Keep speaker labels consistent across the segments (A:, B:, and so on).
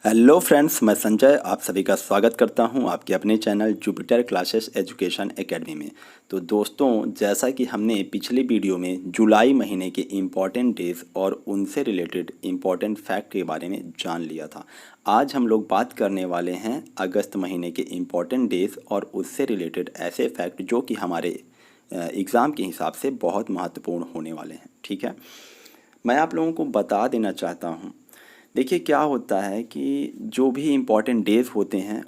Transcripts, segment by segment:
A: Hello friends, मैं संजय आप सभी का स्वागत करता हूं आपके अपने channel Jupiter classes education academy में। तो दोस्तों, जैसा कि हमने पिछले वीडियो में जुलाई महीने के इम्पॉर्टेंट डेज और उनसे रिलेटेड इम्पॉर्टेंट फैक्ट के बारे में जान लिया था, आज हम लोग बात करने वाले हैं अगस्त महीने के इम्पॉर्टेंट डेज और उससे रिलेटेड ऐसे फैक्ट जो कि हमारे एग्ज़ाम के हिसाब से बहुत महत्वपूर्ण होने वाले हैं। ठीक है, मैं आप लोगों को बता देना चाहता हूँ। देखिए, क्या होता है कि जो भी इम्पोर्टेंट डेज़ होते हैं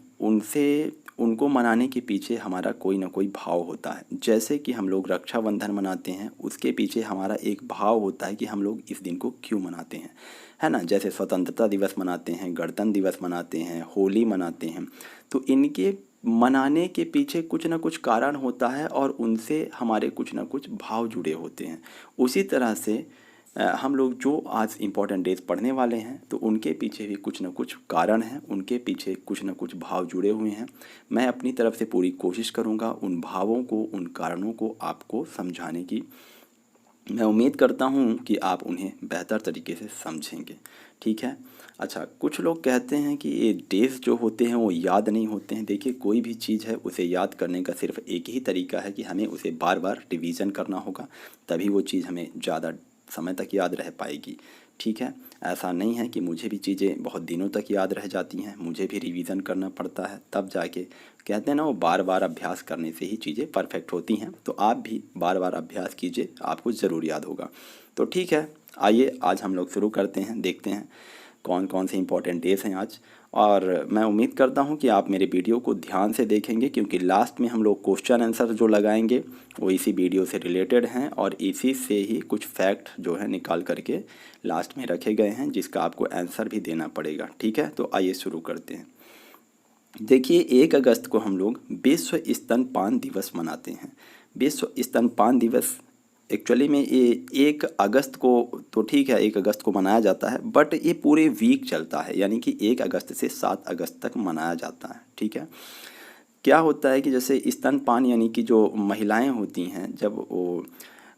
A: उनको मनाने के पीछे हमारा कोई ना कोई भाव होता है। जैसे कि हम लोग रक्षाबंधन मनाते हैं, उसके पीछे हमारा एक भाव होता है कि हम लोग इस दिन को क्यों मनाते हैं, है ना। जैसे स्वतंत्रता दिवस मनाते हैं, गणतंत्र दिवस मनाते हैं, होली मनाते हैं। तो इनके मनाने के पीछे कुछ ना कुछ कारण होता है और उनसे हमारे कुछ ना कुछ भाव जुड़े होते हैं। उसी तरह से हम लोग जो आज इम्पोर्टेंट डेज पढ़ने वाले हैं तो उनके पीछे भी कुछ ना कुछ कारण हैं, उनके पीछे कुछ ना कुछ भाव जुड़े हुए हैं। मैं अपनी तरफ से पूरी कोशिश करूंगा उन भावों को, उन कारणों को आपको समझाने की। मैं उम्मीद करता हूं कि आप उन्हें बेहतर तरीके से समझेंगे। ठीक है। अच्छा, कुछ लोग कहते हैं कि ये डेज जो होते हैं वो याद नहीं होते हैं। देखिए, कोई भी चीज़ है उसे याद करने का सिर्फ एक ही तरीका है कि हमें उसे बार बार रिवीजन करना होगा, तभी वो चीज़ हमें ज़्यादा समय तक याद रह पाएगी। ठीक है, ऐसा नहीं है कि मुझे भी चीज़ें बहुत दिनों तक याद रह जाती हैं, मुझे भी रिवीजन करना पड़ता है, तब जाके कहते हैं ना, वो बार बार अभ्यास करने से ही चीज़ें परफेक्ट होती हैं। तो आप भी बार बार अभ्यास कीजिए, आपको ज़रूर याद होगा। तो ठीक है, आइए आज हम लोग शुरू करते हैं, देखते हैं कौन कौन से इंपॉर्टेंट डेज हैं आज। और मैं उम्मीद करता हूं कि आप मेरे वीडियो को ध्यान से देखेंगे, क्योंकि लास्ट में हम लोग क्वेश्चन आंसर जो लगाएंगे वो इसी वीडियो से रिलेटेड हैं और इसी से ही कुछ फैक्ट जो है निकाल करके लास्ट में रखे गए हैं, जिसका आपको आंसर भी देना पड़ेगा। ठीक है, तो आइए शुरू करते हैं। देखिए, 1 अगस्त को हम लोग विश्व स्तनपान दिवस मनाते हैं। विश्व स्तनपान दिवस एक्चुअली में ये 1 अगस्त को, तो ठीक है 1 अगस्त को मनाया जाता है, बट ये पूरे वीक चलता है, यानी कि 1 अगस्त से 7 अगस्त तक मनाया जाता है। ठीक है। क्या होता है कि जैसे स्तनपान यानी कि जो महिलाएं होती हैं, जब वो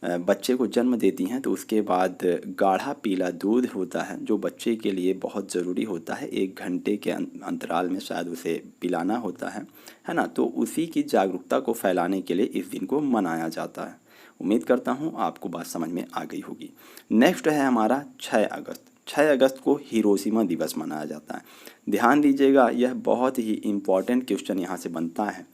A: बच्चे को जन्म देती हैं तो उसके बाद गाढ़ा पीला दूध होता है जो बच्चे के लिए बहुत ज़रूरी होता है। 1 घंटे के अंतराल में शायद उसे पिलाना होता है ना। तो उसी की जागरूकता को फैलाने के लिए इस दिन को मनाया जाता है। उम्मीद करता हूँ आपको बात समझ में आ गई होगी। नेक्स्ट है हमारा 6 अगस्त। 6 अगस्त को हिरोशिमा दिवस मनाया जाता है। ध्यान दीजिएगा, यह बहुत ही इम्पॉर्टेंट क्वेश्चन यहाँ से बनता है।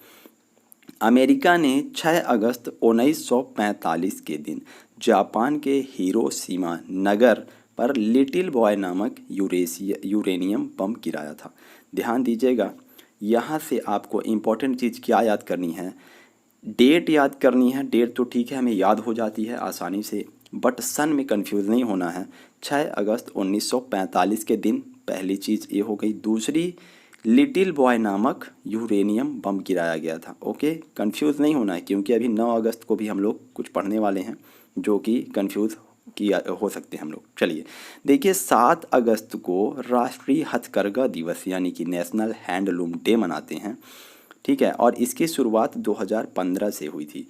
A: अमेरिका ने 6 अगस्त 1945 के दिन जापान के हिरोशिमा नगर पर लिटिल बॉय नामक यूरेनियम बम गिराया था। ध्यान दीजिएगा, यहाँ से आपको इम्पोर्टेंट चीज़ क्या याद करनी है, डेट याद करनी है। डेट तो ठीक है, हमें याद हो जाती है आसानी से, बट सन में कंफ्यूज नहीं होना है। 6 अगस्त 1945 के दिन पहली चीज़ ये हो गई। दूसरी, लिटिल बॉय नामक यूरेनियम बम गिराया गया था। ओके, कंफ्यूज नहीं होना है, क्योंकि अभी 9 अगस्त को भी हम लोग कुछ पढ़ने वाले हैं जो कि कंफ्यूज किया हो सकते हैं हम लोग। चलिए देखिए, 7 अगस्त को राष्ट्रीय हथकरघा दिवस यानी कि नेशनल हैंडलूम डे मनाते हैं। ठीक है, और इसकी शुरुआत 2015 से हुई थी।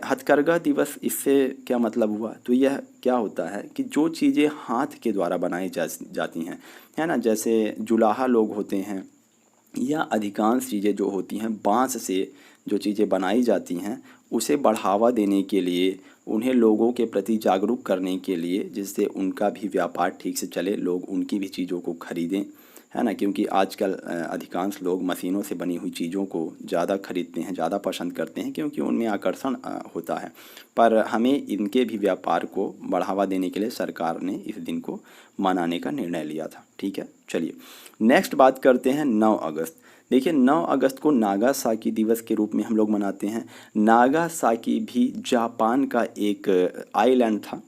A: हथकरघा दिवस, इससे क्या मतलब हुआ, तो यह क्या होता है कि जो चीज़ें हाथ के द्वारा बनाई जाती हैं, है ना, जैसे जुलाहा लोग होते हैं या अधिकांश चीज़ें जो होती हैं बांस से जो चीज़ें बनाई जाती हैं, उसे बढ़ावा देने के लिए, उन्हें लोगों के प्रति जागरूक करने के लिए, जिससे उनका भी व्यापार ठीक से चले, लोग उनकी भी चीज़ों को खरीदें, है ना। क्योंकि आजकल अधिकांश लोग मशीनों से बनी हुई चीज़ों को ज़्यादा खरीदते हैं, ज़्यादा पसंद करते हैं, क्योंकि उनमें आकर्षण होता है। पर हमें इनके भी व्यापार को बढ़ावा देने के लिए सरकार ने इस दिन को मनाने का निर्णय लिया था। ठीक है, चलिए नेक्स्ट बात करते हैं 9 अगस्त। देखिए, 9 अगस्त को नागासाकी दिवस के रूप में हम लोग मनाते हैं। नागासाकी भी जापान का एक आइलैंड था,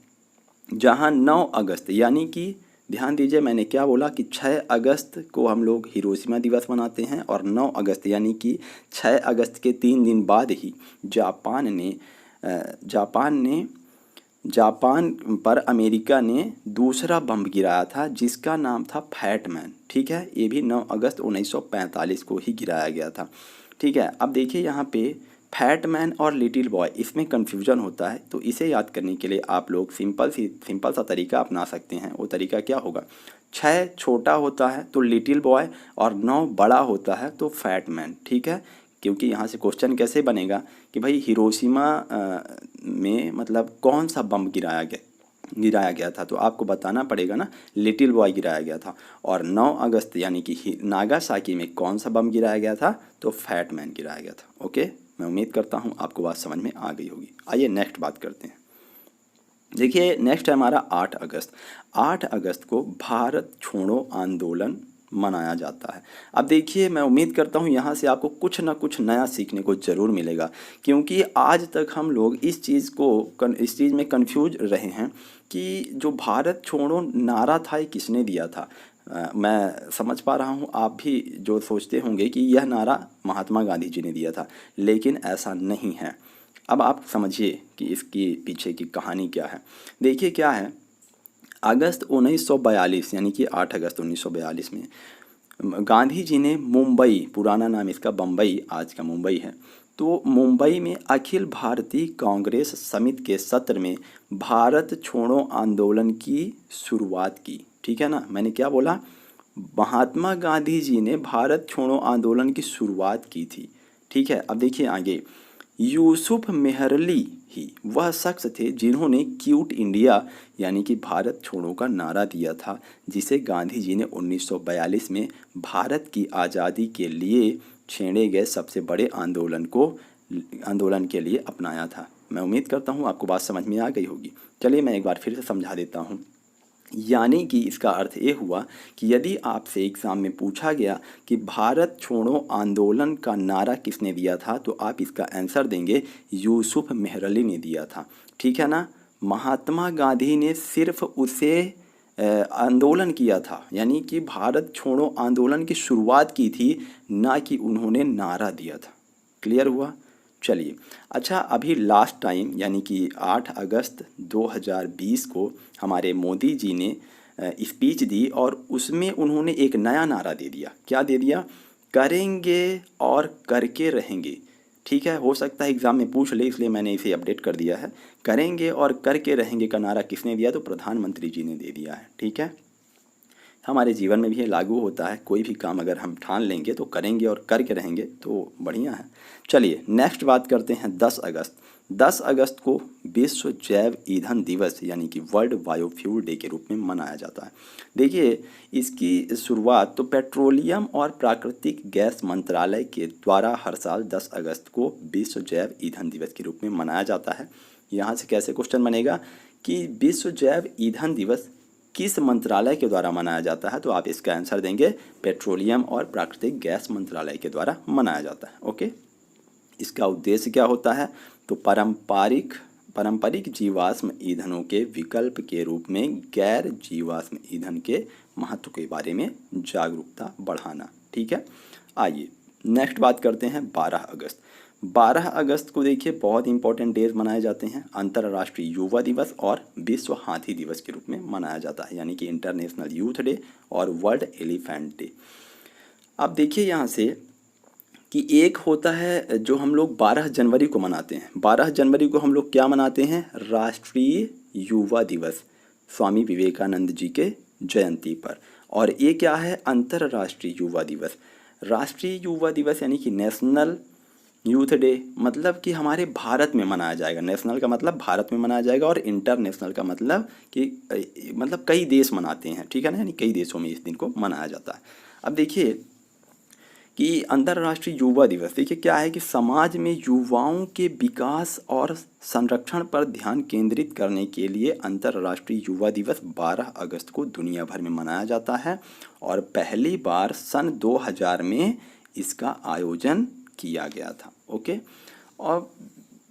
A: जहां 9 अगस्त यानी कि, ध्यान दीजिए मैंने क्या बोला, कि 6 अगस्त को हम लोग हिरोशिमा दिवस मनाते हैं और 9 अगस्त यानी कि 6 अगस्त के 3 दिन बाद ही जापान पर अमेरिका ने दूसरा बम गिराया था, जिसका नाम था फैट मैन। ठीक है, ये भी 9 अगस्त 1945 को ही गिराया गया था। ठीक है, अब देखिए यहाँ पे फैट मैन और लिटिल बॉय इसमें कन्फ्यूजन होता है, तो इसे याद करने के लिए आप लोग सिंपल सा तरीका अपना सकते हैं। वो तरीका क्या होगा, 6 छोटा होता है तो लिटिल बॉय और 9 बड़ा होता है तो फैट मैन। ठीक है, क्योंकि यहाँ से क्वेश्चन कैसे बनेगा कि भाई हिरोशिमा में मतलब कौन सा बम गिराया गया था, तो आपको बताना पड़ेगा ना, लिटिल बॉय गिराया गया था। और 9 अगस्त यानी कि नागासाकी में कौन सा बम गिराया गया था, तो फैट मैन गिराया गया था। ओके, मैं उम्मीद करता हूँ आपको बात समझ में आ गई होगी। आइए नेक्स्ट बात करते हैं। देखिए नेक्स्ट है हमारा 8 अगस्त। 8 अगस्त को भारत छोड़ो आंदोलन मनाया जाता है। अब देखिए मैं उम्मीद करता हूँ यहाँ से आपको कुछ ना कुछ नया सीखने को ज़रूर मिलेगा, क्योंकि आज तक हम लोग इस चीज़ में कंफ्यूज रहे हैं कि जो भारत छोड़ो नारा था ये किसने दिया था। मैं समझ पा रहा हूँ आप भी जो सोचते होंगे कि यह नारा महात्मा गांधी जी ने दिया था, लेकिन ऐसा नहीं है। अब आप समझिए कि इसकी पीछे की कहानी क्या है। देखिए क्या है, अगस्त 1942 यानी कि 8 अगस्त 1942 में गांधी जी ने मुंबई, पुराना नाम इसका बम्बई, आज का मुंबई है, तो मुंबई में अखिल भारतीय कांग्रेस समिति के सत्र में भारत छोड़ो आंदोलन की शुरुआत की। ठीक है ना, मैंने क्या बोला, महात्मा गांधी जी ने भारत छोड़ो आंदोलन की शुरुआत की थी। ठीक है, अब देखिए आगे, यूसुफ मेहरली ही वह शख्स थे जिन्होंने क्विट इंडिया यानी कि भारत छोड़ो का नारा दिया था, जिसे गांधी जी ने 1942 में भारत की आज़ादी के लिए छेड़े गए सबसे बड़े आंदोलन के लिए अपनाया था। मैं उम्मीद करता हूँ आपको बात समझ में आ गई होगी। चलिए मैं एक बार फिर से समझा देता हूँ। यानी कि इसका अर्थ ये हुआ कि यदि आपसे एग्ज़ाम में पूछा गया कि भारत छोड़ो आंदोलन का नारा किसने दिया था, तो आप इसका आंसर देंगे यूसुफ मेहरली ने दिया था। ठीक है ना, महात्मा गांधी ने सिर्फ उसे आंदोलन किया था, यानी कि भारत छोड़ो आंदोलन की शुरुआत की थी, ना कि उन्होंने नारा दिया था। क्लियर हुआ। चलिए अच्छा, अभी लास्ट टाइम यानी कि 8 अगस्त 2020 को हमारे मोदी जी ने स्पीच दी और उसमें उन्होंने एक नया नारा दे दिया। क्या दे दिया, करेंगे और करके रहेंगे। ठीक है, हो सकता है एग्ज़ाम में पूछ ले, इसलिए मैंने इसे अपडेट कर दिया है। करेंगे और करके रहेंगे का नारा किसने दिया, तो प्रधानमंत्री जी ने दे दिया है। ठीक है, हमारे जीवन में भी ये लागू होता है, कोई भी काम अगर हम ठान लेंगे तो करेंगे और करके रहेंगे तो बढ़िया है। चलिए नेक्स्ट बात करते हैं 10 अगस्त। 10 अगस्त को विश्व जैव ईंधन दिवस यानी कि वर्ल्ड बायोफ्यूल डे के रूप में मनाया जाता है। देखिए इसकी शुरुआत तो पेट्रोलियम और प्राकृतिक गैस मंत्रालय के द्वारा हर साल 10 अगस्त को विश्व जैव ईंधन दिवस के रूप में मनाया जाता है। यहाँ से कैसे क्वेश्चन बनेगा कि विश्व जैव ईंधन दिवस किस मंत्रालय के द्वारा मनाया जाता है, तो आप इसका आंसर देंगे पेट्रोलियम और प्राकृतिक गैस मंत्रालय के द्वारा मनाया जाता है। ओके, इसका उद्देश्य क्या होता है, तो पारंपरिक जीवाश्म ईंधनों के विकल्प के रूप में गैर जीवाश्म ईंधन के महत्व के बारे में जागरूकता बढ़ाना। ठीक है, आइए नेक्स्ट बात करते हैं 12 अगस्त। 12 अगस्त को देखिए बहुत इंपॉर्टेंट डेज मनाए जाते हैं। अंतर्राष्ट्रीय युवा दिवस और विश्व हाथी दिवस के रूप में मनाया जाता है, यानी कि इंटरनेशनल यूथ डे और वर्ल्ड एलिफेंट डे। अब देखिए यहाँ से कि एक होता है जो हम लोग 12 जनवरी को मनाते हैं। 12 जनवरी को हम लोग क्या मनाते हैं, राष्ट्रीय युवा दिवस, स्वामी विवेकानंद जी के जयंती पर। और ये क्या है, अंतर्राष्ट्रीय युवा दिवस। राष्ट्रीय युवा दिवस यानी कि नेशनल यूथ डे, मतलब कि हमारे भारत में मनाया जाएगा। नेशनल का मतलब भारत में मनाया जाएगा और इंटरनेशनल का मतलब कि मतलब कई देश मनाते हैं। ठीक है ना, यानी कई देशों में इस दिन को मनाया जाता है। अब देखिए कि अंतर्राष्ट्रीय युवा दिवस, देखिए क्या है कि समाज में युवाओं के विकास और संरक्षण पर ध्यान केंद्रित करने के लिए अंतर्राष्ट्रीय युवा दिवस 12 अगस्त को दुनिया भर में मनाया जाता है और पहली बार सन 2000 में इसका आयोजन किया गया था। ओके, और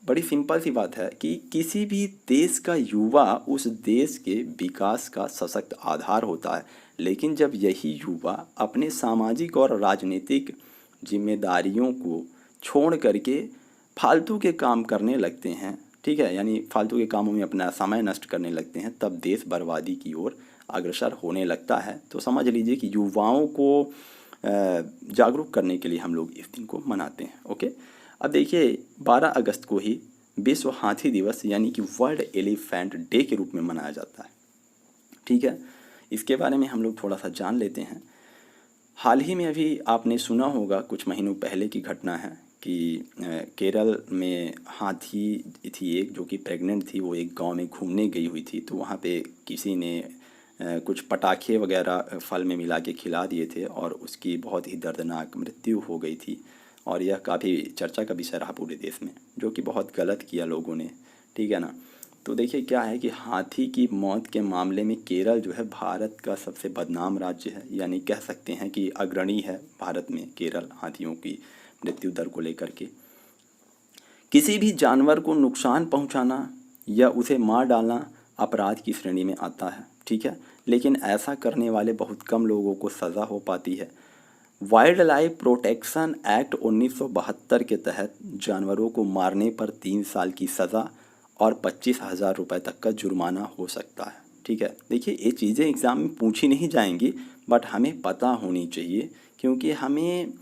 A: बड़ी सिंपल सी बात है कि किसी भी देश का युवा उस देश के विकास का सशक्त आधार होता है, लेकिन जब यही युवा अपने सामाजिक और राजनीतिक जिम्मेदारियों को छोड़ करके फालतू के काम करने लगते हैं, ठीक है, यानी फालतू के कामों में अपना समय नष्ट करने लगते हैं, तब देश बर्बादी की ओर अग्रसर होने लगता है। तो समझ लीजिए कि युवाओं को जागरूक करने के लिए हम लोग इस दिन को मनाते हैं। ओके, अब देखिए 12 अगस्त को ही विश्व हाथी दिवस यानी कि वर्ल्ड एलिफेंट डे के रूप में मनाया जाता है। ठीक है, इसके बारे में हम लोग थोड़ा सा जान लेते हैं। हाल ही में अभी आपने सुना होगा, कुछ महीनों पहले की घटना है कि केरल में हाथी थी एक जो कि प्रेग्नेंट थी। वो एक गांव में घूमने गई हुई थी, तो वहाँ पे किसी ने कुछ पटाखे वगैरह फल में मिला के खिला दिए थे और उसकी बहुत ही दर्दनाक मृत्यु हो गई थी। और यह काफ़ी चर्चा का विषय रहा पूरे देश में, जो कि बहुत गलत किया लोगों ने। ठीक है ना। तो देखिए क्या है कि हाथी की मौत के मामले में केरल जो है भारत का सबसे बदनाम राज्य है, यानी कह सकते हैं कि अग्रणी है भारत में केरल हाथियों की मृत्यु दर को लेकर के। किसी भी जानवर को नुकसान पहुंचाना या उसे मार डालना अपराध की श्रेणी में आता है। ठीक है, लेकिन ऐसा करने वाले बहुत कम लोगों को सज़ा हो पाती है। वाइल्ड लाइफ प्रोटेक्शन एक्ट 1972 के तहत जानवरों को मारने पर 3 साल की सज़ा और 25,000 रुपये तक का जुर्माना हो सकता है। ठीक है, देखिए ये चीज़ें एग्ज़ाम में पूछी नहीं जाएंगी, बट हमें पता होनी चाहिए, क्योंकि हमें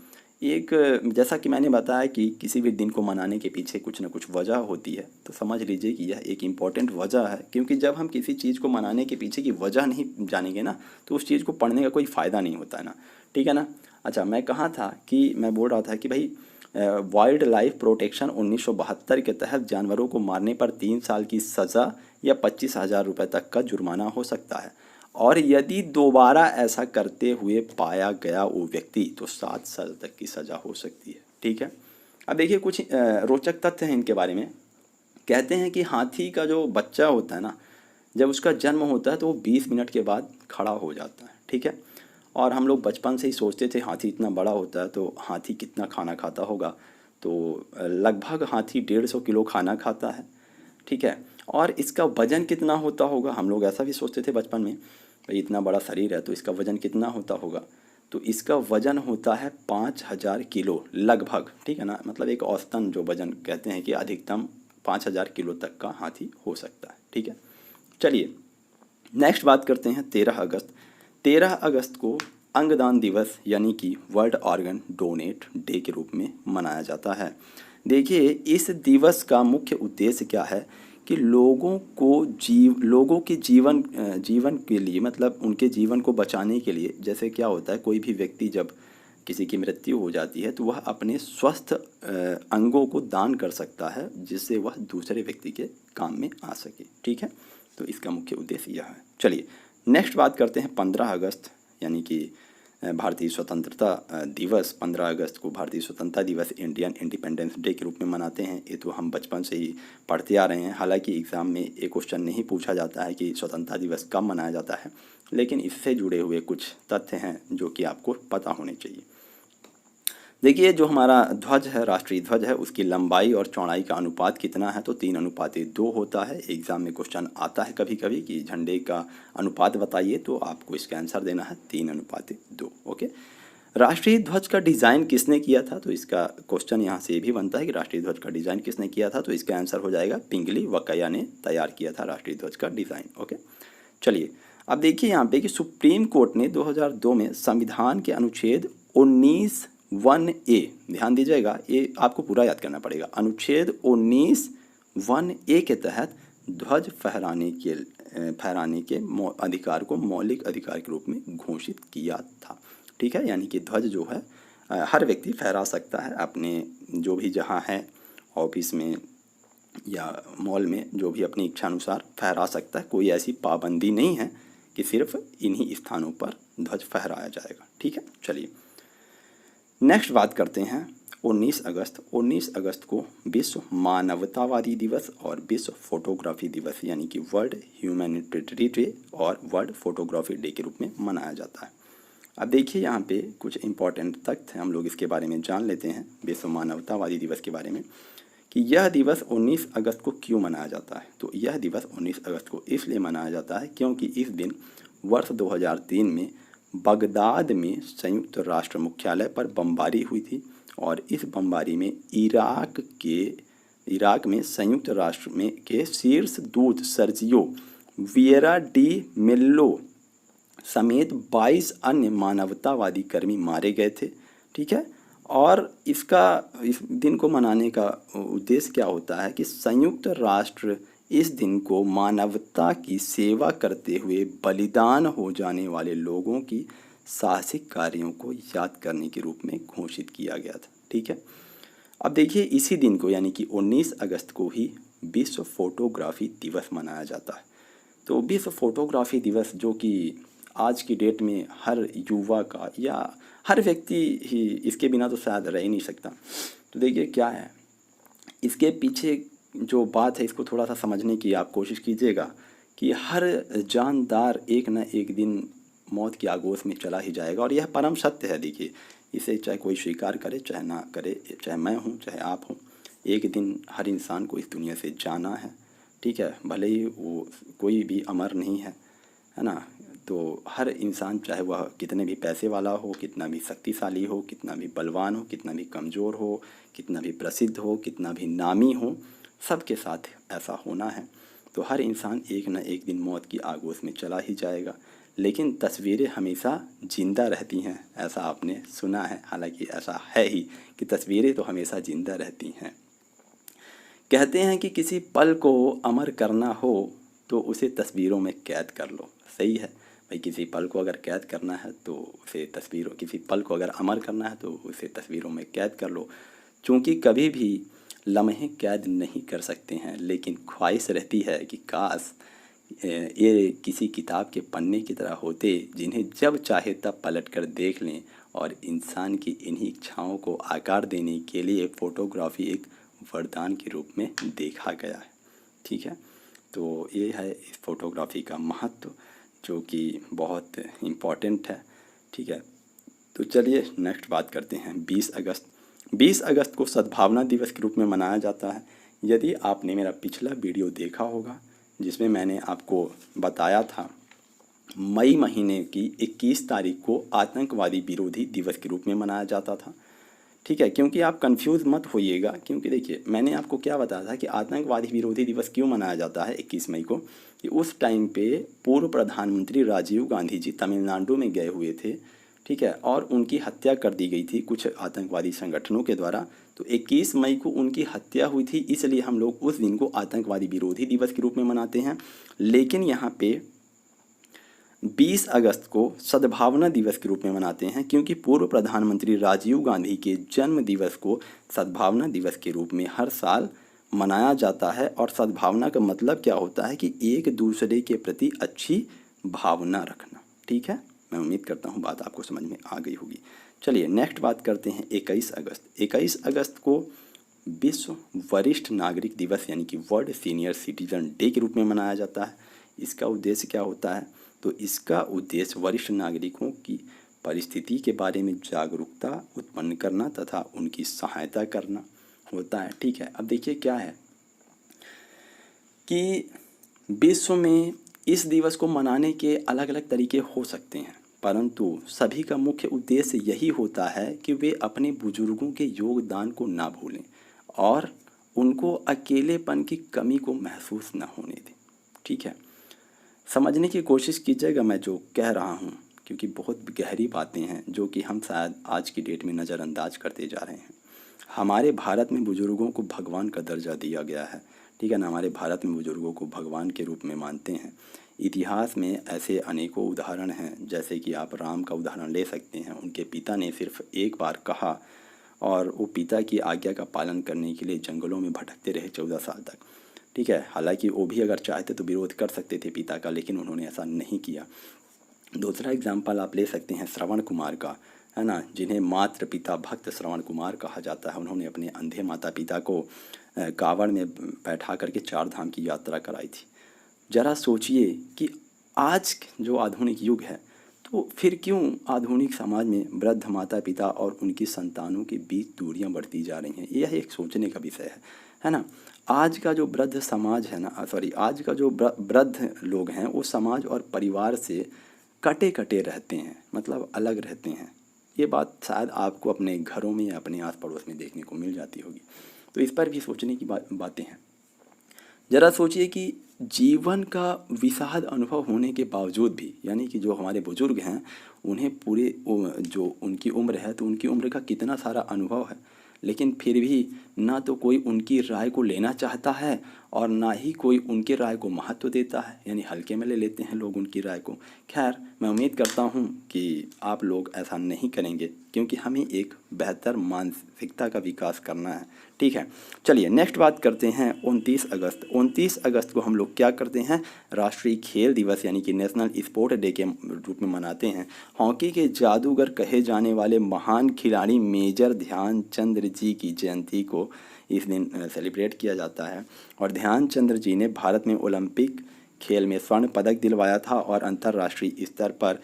A: एक, जैसा कि मैंने बताया कि किसी भी दिन को मनाने के पीछे कुछ ना कुछ वजह होती है, तो समझ लीजिए कि यह एक इम्पॉर्टेंट वजह है। क्योंकि जब हम किसी चीज़ को मनाने के पीछे की वजह नहीं जानेंगे ना, तो उस चीज़ को पढ़ने का कोई फ़ायदा नहीं होता है ना। ठीक है ना। अच्छा, मैं कहाँ था कि मैं बोल रहा था कि भाई वाइल्ड लाइफ प्रोटेक्शन 1972 के तहत जानवरों को मारने पर 3 साल की सज़ा या 25,000 रुपये तक का जुर्माना हो सकता है, और यदि दोबारा ऐसा करते हुए पाया गया वो व्यक्ति तो 7 साल तक की सज़ा हो सकती है। ठीक है। अब देखिए कुछ रोचक तथ्य हैं इनके बारे में। कहते हैं कि हाथी का जो बच्चा होता है ना, जब उसका जन्म होता है तो वो 20 मिनट के बाद खड़ा हो जाता है। ठीक है। और हम लोग बचपन से ही सोचते थे हाथी इतना बड़ा होता है तो हाथी कितना खाना खाता होगा, तो लगभग हाथी 150 किलो खाना खाता है। ठीक है। और इसका वजन कितना होता होगा, हम लोग ऐसा भी सोचते थे बचपन में, भाई इतना बड़ा शरीर है तो इसका वजन कितना होता होगा। तो इसका वजन होता है 5,000 किलो लगभग। ठीक है ना, मतलब एक औसतन जो वजन कहते हैं कि अधिकतम 5,000 किलो तक का हाथी हो सकता है। ठीक है। चलिए नेक्स्ट बात करते हैं 13 अगस्त। 13 अगस्त को अंगदान दिवस यानी कि वर्ल्ड ऑर्गन डोनेट डे के रूप में मनाया जाता है। देखिए इस दिवस का मुख्य उद्देश्य क्या है कि लोगों के जीवन के लिए, मतलब उनके जीवन को बचाने के लिए, जैसे क्या होता है कोई भी व्यक्ति जब किसी की मृत्यु हो जाती है तो वह अपने स्वस्थ अंगों को दान कर सकता है, जिससे वह दूसरे व्यक्ति के काम में आ सके। ठीक है, तो इसका मुख्य उद्देश्य यह है। चलिए नेक्स्ट बात करते हैं 15 अगस्त यानी कि भारतीय स्वतंत्रता दिवस। 15 अगस्त को भारतीय स्वतंत्रता दिवस इंडियन इंडिपेंडेंस डे के रूप में मनाते हैं। ये तो हम बचपन से ही पढ़ते आ रहे हैं। हालांकि एग्ज़ाम में एक क्वेश्चन नहीं पूछा जाता है कि स्वतंत्रता दिवस कब मनाया जाता है, लेकिन इससे जुड़े हुए कुछ तथ्य हैं जो कि आपको पता होने चाहिए। देखिए जो हमारा ध्वज है, राष्ट्रीय ध्वज है, उसकी लंबाई और चौड़ाई का अनुपात कितना है, तो 3:2 होता है। एग्ज़ाम में क्वेश्चन आता है कभी कभी कि झंडे का अनुपात बताइए, तो आपको इसका आंसर देना है 3:2। ओके। राष्ट्रीय ध्वज का डिज़ाइन किसने किया था, तो इसका क्वेश्चन यहाँ से भी बनता है कि राष्ट्रीय ध्वज का डिज़ाइन किसने किया था, तो इसका आंसर हो जाएगा पिंगली वकैया ने तैयार किया था राष्ट्रीय ध्वज का डिज़ाइन। ओके। चलिए अब देखिए यहाँ पे कि सुप्रीम कोर्ट ने 2002 में संविधान के अनुच्छेद 19(1)(a), ध्यान दीजिएगा ये आपको पूरा याद करना पड़ेगा, अनुच्छेद 19(1)(a) के तहत ध्वज फहराने के अधिकार को मौलिक अधिकार के रूप में घोषित किया था। ठीक है, यानी कि ध्वज जो है हर व्यक्ति फहरा सकता है अपने जो भी जहाँ है, ऑफिस में या मॉल में, जो भी अपनी इच्छा अनुसार फहरा सकता है। कोई ऐसी पाबंदी नहीं है कि सिर्फ इन्हीं स्थानों पर ध्वज फहराया जाएगा। ठीक है। चलिए नेक्स्ट बात करते हैं 19 अगस्त। 19 अगस्त को विश्व मानवतावादी दिवस और विश्व फोटोग्राफी दिवस यानी कि वर्ल्ड ह्यूमैनिटेरियन डे और वर्ल्ड फोटोग्राफी डे के रूप में मनाया जाता है। अब देखिए यहाँ पे कुछ इंपॉर्टेंट तथ्य हम लोग इसके बारे में जान लेते हैं, विश्व मानवतावादी दिवस के बारे में, कि यह दिवस 19 अगस्त को क्यों मनाया जाता है। तो यह दिवस 19 अगस्त को इसलिए मनाया जाता है क्योंकि इस दिन वर्ष 2003 में बगदाद में संयुक्त राष्ट्र मुख्यालय पर बमबारी हुई थी, और इस बमबारी में इराक में संयुक्त राष्ट्र में के शीर्ष दूत सर्जियो विएरा डी मेल्लो समेत 22 अन्य मानवतावादी कर्मी मारे गए थे। ठीक है, और इस दिन को मनाने का उद्देश्य क्या होता है कि संयुक्त राष्ट्र इस दिन को मानवता की सेवा करते हुए बलिदान हो जाने वाले लोगों की साहसिक कार्यों को याद करने के रूप में घोषित किया गया था। ठीक है, अब देखिए इसी दिन को यानी कि 19 अगस्त को ही विश्व फोटोग्राफी दिवस मनाया जाता है। तो विश्व फोटोग्राफी दिवस जो कि आज की डेट में हर युवा का या हर व्यक्ति ही इसके बिना तो शायद रह ही नहीं सकता। तो देखिए क्या है इसके पीछे जो बात है, इसको थोड़ा सा समझने की आप कोशिश कीजिएगा कि हर जानदार एक न एक दिन मौत की आगोश में चला ही जाएगा, और यह परम सत्य है। देखिए इसे चाहे कोई स्वीकार करे चाहे ना करे, चाहे मैं हूँ चाहे आप हों, एक दिन हर इंसान को इस दुनिया से जाना है। ठीक है, भले ही वो कोई भी अमर नहीं है ना। तो हर इंसान चाहे वह कितने भी पैसे वाला हो, कितना भी शक्तिशाली हो, कितना भी बलवान हो, कितना भी कमज़ोर हो, कितना भी प्रसिद्ध हो, कितना भी नामी हो, सबके साथ ऐसा होना है। तो हर इंसान एक न एक दिन मौत की आगोश में चला ही जाएगा, लेकिन तस्वीरें हमेशा ज़िंदा रहती हैं, ऐसा आपने सुना है। हालांकि ऐसा है ही कि तस्वीरें तो हमेशा ज़िंदा रहती हैं। कहते हैं कि किसी पल को अमर करना हो तो उसे तस्वीरों में कैद कर लो। सही है भाई, किसी पल को अगर कैद करना है तो उसे तस्वीरों, किसी पल को अगर अमर करना है तो उसे तस्वीरों में कैद कर लो। क्योंकि कभी भी लम्हे कैद नहीं कर सकते हैं, लेकिन ख्वाहिश रहती है कि काश ये किसी किताब के पन्ने की तरह होते जिन्हें जब चाहे तब पलट कर देख लें। और इंसान की इन्हीं इच्छाओं को आकार देने के लिए फ़ोटोग्राफी एक वरदान के रूप में देखा गया है। ठीक है, तो ये है इस फोटोग्राफी का महत्व जो कि बहुत इम्पॉर्टेंट है। ठीक है, तो चलिए नेक्स्ट बात करते हैं 20 अगस्त। 20 अगस्त को सद्भावना दिवस के रूप में मनाया जाता है। यदि आपने मेरा पिछला वीडियो देखा होगा जिसमें मैंने आपको बताया था मई महीने की 21 तारीख को आतंकवादी विरोधी दिवस के रूप में मनाया जाता था। ठीक है, क्योंकि आप कंफ्यूज मत होइएगा, क्योंकि देखिए मैंने आपको क्या बताया था कि आतंकवादी विरोधी दिवस क्यों मनाया जाता है 21 मई को, कि उस टाइम पे पूर्व प्रधानमंत्री राजीव गांधी जी तमिलनाडु में गए हुए थे। ठीक है, और उनकी हत्या कर दी गई थी कुछ आतंकवादी संगठनों के द्वारा। तो 21 मई को उनकी हत्या हुई थी, इसलिए हम लोग उस दिन को आतंकवादी विरोधी दिवस के रूप में मनाते हैं। लेकिन यहाँ पे 20 अगस्त को सद्भावना दिवस के रूप में मनाते हैं, क्योंकि पूर्व प्रधानमंत्री राजीव गांधी के जन्म दिवस को सद्भावना दिवस के रूप में हर साल मनाया जाता है। और सद्भावना का मतलब क्या होता है कि एक दूसरे के प्रति अच्छी भावना रखना। ठीक है, मैं उम्मीद करता हूँ बात आपको समझ में आ गई होगी। चलिए नेक्स्ट बात करते हैं 21 अगस्त। 21 अगस्त को विश्व वरिष्ठ नागरिक दिवस यानी कि वर्ल्ड सीनियर सिटीजन डे के रूप में मनाया जाता है। इसका उद्देश्य क्या होता है? तो इसका उद्देश्य वरिष्ठ नागरिकों की परिस्थिति के बारे में जागरूकता उत्पन्न करना तथा उनकी सहायता करना होता है। ठीक है, अब देखिए क्या है कि विश्व में इस दिवस को मनाने के अलग अलग तरीके हो सकते हैं, परंतु सभी का मुख्य उद्देश्य यही होता है कि वे अपने बुजुर्गों के योगदान को ना भूलें और उनको अकेलेपन की कमी को महसूस न होने दें। ठीक है, समझने की कोशिश कीजिएगा मैं जो कह रहा हूँ, क्योंकि बहुत गहरी बातें हैं जो कि हम शायद आज की डेट में नज़रअंदाज करते जा रहे हैं। हमारे भारत में बुज़ुर्गों को भगवान का दर्जा दिया गया है। ठीक है ना, हमारे भारत में बुज़ुर्गों को भगवान के रूप में मानते हैं। इतिहास में ऐसे अनेकों उदाहरण हैं, जैसे कि आप राम का उदाहरण ले सकते हैं। उनके पिता ने सिर्फ एक बार कहा और वो पिता की आज्ञा का पालन करने के लिए जंगलों में भटकते रहे 14 साल तक। ठीक है, हालांकि वो भी अगर चाहते तो विरोध कर सकते थे पिता का, लेकिन उन्होंने ऐसा नहीं किया। दूसरा एग्जाम्पल आप ले सकते हैं श्रवण कुमार का, है ना, जिन्हें मात्र पिता भक्त श्रवण कुमार कहा जाता है। उन्होंने अपने अंधे माता पिता को कावड़ में बैठा करके 4 धाम की यात्रा कराई थी। ज़रा सोचिए कि आज जो आधुनिक युग है, तो फिर क्यों आधुनिक समाज में वृद्ध माता पिता और उनकी संतानों के बीच दूरियां बढ़ती जा रही हैं? यह एक सोचने का विषय है ना। आज का जो वृद्ध समाज है ना, आज का जो वृद्ध लोग हैं वो समाज और परिवार से कटे कटे रहते हैं, मतलब अलग रहते हैं। ये बात शायद आपको अपने घरों में या अपने आस पड़ोस में देखने को मिल जाती होगी। तो इस पर भी सोचने की बातें हैं। ज़रा सोचिए कि जीवन का विषाद अनुभव होने के बावजूद भी, यानी कि जो हमारे बुजुर्ग हैं उन्हें पूरे जो उनकी उम्र है तो उनकी उम्र का कितना सारा अनुभव है, लेकिन फिर भी ना तो कोई उनकी राय को लेना चाहता है और ना ही कोई उनकी राय को महत्व देता है, यानी हल्के में ले लेते हैं लोग उनकी राय को। खैर, मैं उम्मीद करता हूँ कि आप लोग ऐसा नहीं करेंगे, क्योंकि हमें एक बेहतर मानसिकता का विकास करना है। ठीक है, चलिए नेक्स्ट बात करते हैं 29 अगस्त। 29 अगस्त को हम लोग क्या करते हैं, राष्ट्रीय खेल दिवस यानी कि नेशनल स्पोर्ट डे के रूप में मनाते हैं। हॉकी के जादूगर कहे जाने वाले महान खिलाड़ी मेजर ध्यानचंद जी की जयंती को इस दिन सेलिब्रेट किया जाता है। और ध्यानचंद जी ने भारत में ओलंपिक खेल में स्वर्ण पदक दिलवाया था और अंतर्राष्ट्रीय स्तर पर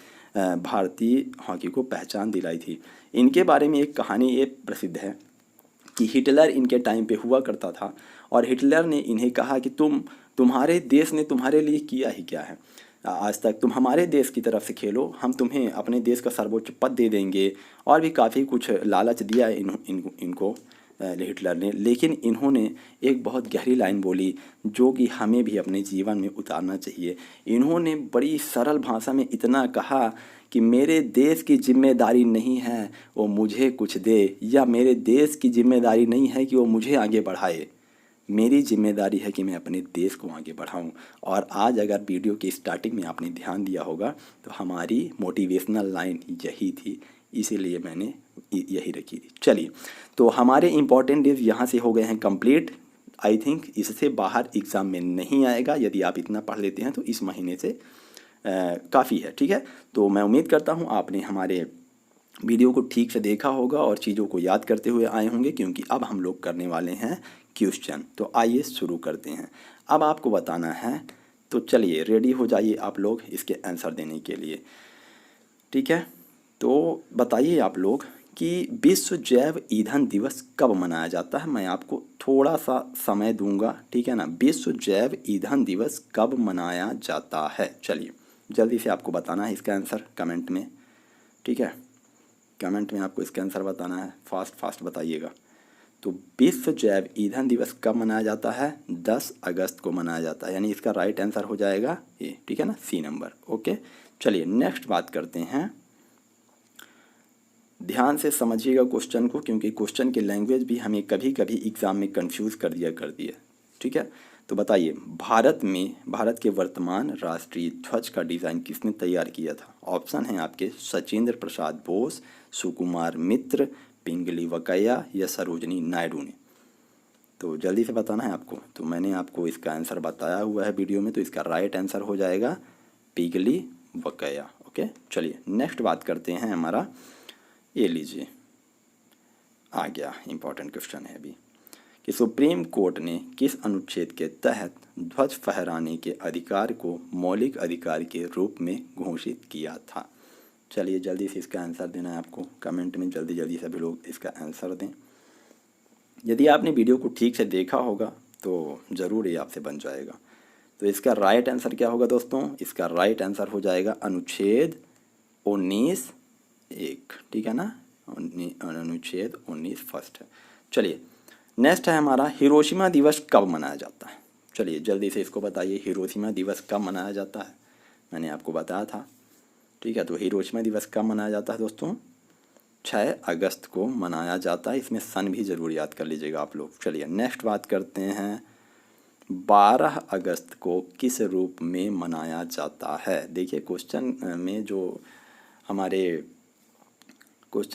A: भारतीय हॉकी को पहचान दिलाई थी। इनके बारे में एक कहानी ये प्रसिद्ध है कि हिटलर इनके टाइम पे हुआ करता था और हिटलर ने इन्हें कहा कि तुम्हारे देश ने तुम्हारे लिए किया ही क्या है आज तक, तुम हमारे देश की तरफ से खेलो, हम तुम्हें अपने देश का सर्वोच्च पद दे देंगे, और भी काफ़ी कुछ लालच दिया इनको हिटलर ने। लेकिन इन्होंने एक बहुत गहरी लाइन बोली जो कि हमें भी अपने जीवन में उतारना चाहिए। इन्होंने बड़ी सरल भाषा में इतना कहा कि मेरे देश की जिम्मेदारी नहीं है वो मुझे कुछ दे, या मेरे देश की जिम्मेदारी नहीं है कि वो मुझे आगे बढ़ाए, मेरी जिम्मेदारी है कि मैं अपने देश को आगे बढ़ाऊं। और आज अगर वीडियो की स्टार्टिंग में आपने ध्यान दिया होगा तो हमारी मोटिवेशनल लाइन यही थी, इसीलिए मैंने यही रखी थी। चलिए, तो हमारे इम्पॉर्टेंट डेज यहाँ से हो गए हैं कंप्लीट। आई थिंक इससे बाहर एग्ज़ाम में नहीं आएगा, यदि आप इतना पढ़ लेते हैं तो इस महीने से काफ़ी है। ठीक है, तो मैं उम्मीद करता हूँ आपने हमारे वीडियो को ठीक से देखा होगा और चीज़ों को याद करते हुए आए होंगे, क्योंकि अब हम लोग करने वाले हैं क्वेश्चन। तो आइए शुरू करते हैं। अब आपको बताना है, तो चलिए रेडी हो जाइए आप लोग इसके आंसर देने के लिए। ठीक है, तो बताइए आप लोग कि विश्व जैव ईंधन दिवस कब मनाया जाता है। मैं आपको थोड़ा सा समय दूंगा, ठीक है ना। विश्व जैव ईंधन दिवस कब मनाया जाता है, चलिए जल्दी से आपको बताना है इसका आंसर कमेंट में। ठीक है, कमेंट में आपको इसका आंसर बताना है, फास्ट बताइएगा। तो विश्व जैव ईंधन दिवस कब मनाया जाता है, 10 अगस्त को मनाया जाता है, यानी इसका राइट आंसर हो जाएगा ये। ठीक है ना, सी नंबर। ओके, चलिए नेक्स्ट बात करते हैं। ध्यान से समझिएगा क्वेश्चन को, क्योंकि क्वेश्चन की लैंग्वेज भी हमें कभी कभी एग्जाम में कंफ्यूज कर दिया। ठीक है, तो बताइए भारत के वर्तमान राष्ट्रीय ध्वज का डिज़ाइन किसने तैयार किया था। ऑप्शन है आपके सचिंद्र प्रसाद बोस, सुकुमार मित्र, पिंगली वकैया या सरोजनी नायडू ने। तो जल्दी से बताना है आपको। तो मैंने आपको इसका आंसर बताया हुआ है वीडियो में, तो इसका राइट आंसर हो जाएगा पिंगली वकैया। ओके, चलिए नेक्स्ट बात करते हैं। हमारा ये लीजिए आ गया, इम्पॉर्टेंट क्वेश्चन है अभी कि सुप्रीम कोर्ट ने किस अनुच्छेद के तहत ध्वज फहराने के अधिकार को मौलिक अधिकार के रूप में घोषित किया था। चलिए जल्दी से इसका आंसर देना है आपको, कमेंट में जल्दी सभी लोग इसका आंसर दें। यदि आपने वीडियो को ठीक से देखा होगा तो ज़रूर ये आपसे बन जाएगा। तो इसका राइट आंसर क्या होगा दोस्तों, इसका राइट आंसर हो जाएगा अनुच्छेद 19(1). ठीक है ना, अनुच्छेद 19 फर्स्ट है। चलिए नेक्स्ट है हमारा हिरोशिमा दिवस कब मनाया जाता है। चलिए जल्दी से इसको बताइए, हिरोशिमा दिवस कब मनाया जाता है। मैंने आपको बताया था। ठीक है, तो हिरोशिमा दिवस कब मनाया जाता है दोस्तों, 6 अगस्त को मनाया जाता है। इसमें सन भी ज़रूर याद कर लीजिएगा आप लोग। चलिए नेक्स्ट बात करते हैं, 12 अगस्त को किस रूप में मनाया जाता है। देखिए क्वेश्चन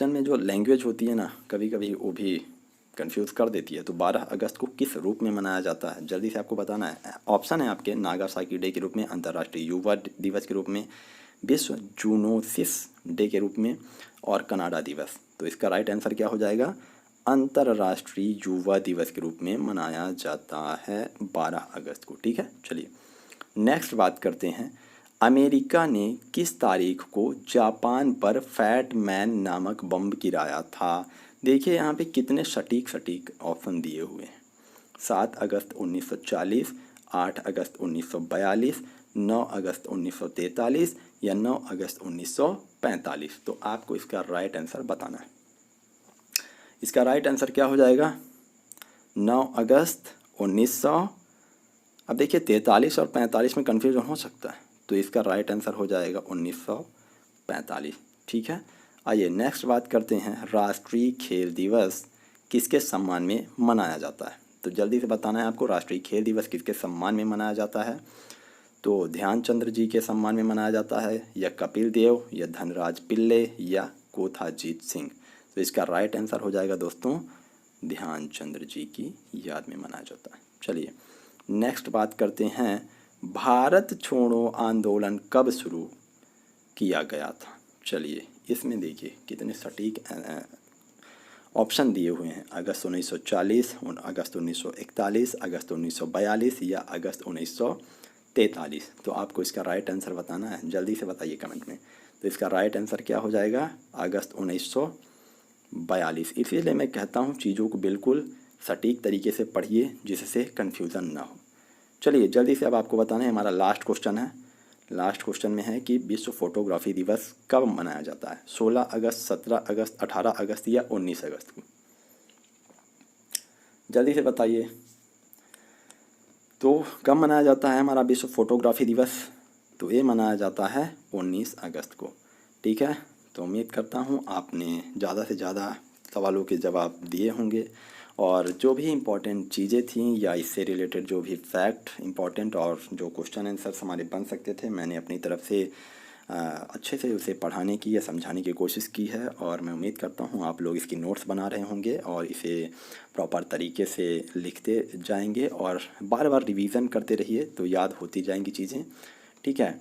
A: में जो लैंग्वेज होती है ना, कभी कभी वो भी कंफ्यूज कर देती है। तो 12 अगस्त को किस रूप में मनाया जाता है, जल्दी से आपको बताना है। ऑप्शन है आपके नागासाकी डे के रूप में, अंतर्राष्ट्रीय युवा दिवस के रूप में, विश्व जूनोसिस डे के रूप में, और कनाडा दिवस। तो इसका राइट आंसर क्या हो जाएगा, अंतर्राष्ट्रीय युवा दिवस के रूप में मनाया जाता है 12 अगस्त को। ठीक है, चलिए नेक्स्ट बात करते हैं। अमेरिका ने किस तारीख को जापान पर फैट मैन नामक बम गिराया था। देखिए यहाँ पे कितने सटीक ऑप्शन दिए हुए हैं। 7 अगस्त 1940, 8 अगस्त 1942, 9 अगस्त 1943 या 9 अगस्त 1945। तो आपको इसका राइट आंसर बताना है। इसका राइट आंसर क्या हो जाएगा, 9 अगस्त 1940। अब देखिए 43 और 45 में कन्फ्यूजन हो सकता है, तो इसका राइट आंसर हो जाएगा 1945। ठीक है, आइए नेक्स्ट बात करते हैं, राष्ट्रीय खेल दिवस किसके सम्मान में मनाया जाता है। तो जल्दी से बताना है आपको, राष्ट्रीय खेल दिवस किसके सम्मान में मनाया जाता है। तो ध्यानचंद्र जी के सम्मान में मनाया जाता है, या कपिल देव, या धनराज पिल्ले, या कोथाजीत सिंह। तो इसका राइट आंसर हो जाएगा दोस्तों ध्यानचंद्र जी की याद में मनाया जाता है। चलिए नेक्स्ट बात करते हैं, भारत छोड़ो आंदोलन कब शुरू किया गया था। चलिए इसमें देखिए कितने सटीक ऑप्शन दिए हुए हैं, अगस्त 1940, अगस्त 1941, अगस्त 1942, या अगस्त 1943। तो आपको इसका राइट आंसर बताना है, जल्दी से बताइए कमेंट में। तो इसका राइट आंसर क्या हो जाएगा, अगस्त 1942। इसीलिए मैं कहता हूँ चीज़ों को बिल्कुल सटीक तरीके से पढ़िए जिससे कन्फ्यूज़न ना हो। चलिए जल्दी से अब आपको बताना है, हमारा लास्ट क्वेश्चन है। लास्ट क्वेश्चन में है कि विश्व फोटोग्राफी दिवस कब मनाया जाता है, 16 अगस्त, 17 अगस्त, 18 अगस्त, या 19 अगस्त को। जल्दी से बताइए। तो कब मनाया जाता है हमारा विश्व फोटोग्राफी दिवस, तो ये मनाया जाता है 19 अगस्त को। ठीक है, तो उम्मीद करता हूँ आपने ज़्यादा से ज़्यादा सवालों के जवाब दिए होंगे, और जो भी इम्पोर्टेंट चीज़ें थीं या इससे रिलेटेड जो भी फैक्ट इम्पोर्टेंट और जो क्वेश्चन आंसर्स हमारे बन सकते थे, मैंने अपनी तरफ से अच्छे से उसे पढ़ाने की या समझाने की कोशिश की है। और मैं उम्मीद करता हूँ आप लोग इसकी नोट्स बना रहे होंगे और इसे प्रॉपर तरीके से लिखते जाएंगे, और बार बार रिवीज़न करते रहिए तो याद होती जाएंगी चीज़ें। ठीक है,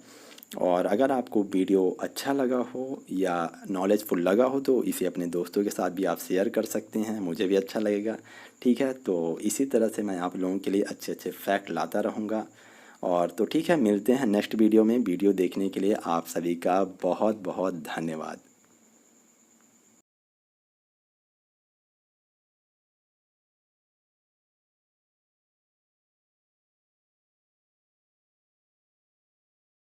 A: और अगर आपको वीडियो अच्छा लगा हो या नॉलेजफुल लगा हो तो इसे अपने दोस्तों के साथ भी आप शेयर कर सकते हैं, मुझे भी अच्छा लगेगा। ठीक है, तो इसी तरह से मैं आप लोगों के लिए अच्छे अच्छे फैक्ट लाता रहूँगा। और तो ठीक है, मिलते हैं नेक्स्ट वीडियो में। वीडियो देखने के लिए आप सभी का बहुत बहुत धन्यवाद।